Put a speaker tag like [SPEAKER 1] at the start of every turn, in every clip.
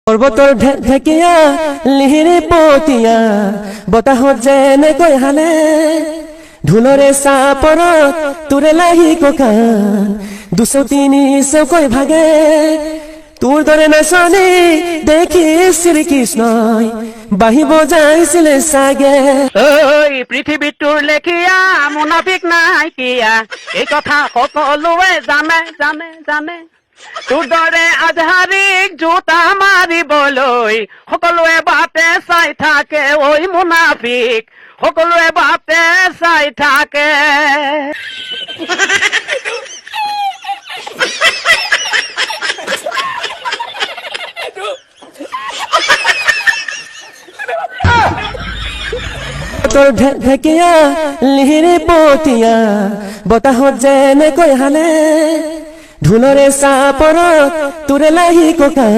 [SPEAKER 1] পৰ্বতৰ ঢেকিয়া লিহিৰি পতিয়া বতাহত যেনেকৈ হালে ঢোলৰে চাপৰত তোৰে লাহি কঁকাল 200-300কৈ ভাগে তোৰ দৰে নাচনি দেখি শ্ৰীকৃষ্ণই বাহিব যাইছিলে চাগে।
[SPEAKER 2] ঐ পৃথিৱীটোৰ লেখিয়া মুনাফিক নাইকিয়া এই কথা সকলোৱে জানে জানে জানে তোৰ দৰে আধাৰিক জোতা মাৰিবলৈ সকলোৱে বাটে চাই থাকে ঐ মুনাফিক সকলোৱে বাটে চাই থাকে।
[SPEAKER 1] তোৰ ঢেকিয়া লিহিৰি পতিয়া বতাহত যেনেকৈ হালে ঢোলৰে চাপৰত তোৰে লাহি কঁকাল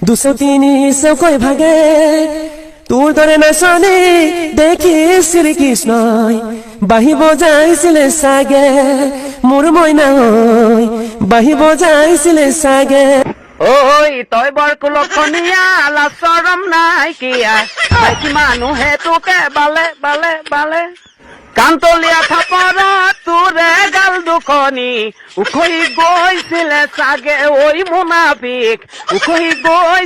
[SPEAKER 1] 200-300কৈ ভাগে তোৰ দৰে নাচনি দেখি শ্ৰীকৃষ্ণই বাহিব যাইছিলে চাগে মোৰ মইনা ঐ বাহিব যাইছিলে চাগে।
[SPEAKER 2] ঐ তই বৰ কুলখনীয়া লাচৰম নাইকিয়া মাইকী মানুহে তোকে বালে বালে বালে কান্তলীয়া থাপৰত তোৰে গাল দুখনি উখহি গৈছিলে চাগে ঐ মুনাফিক উখহি গৈ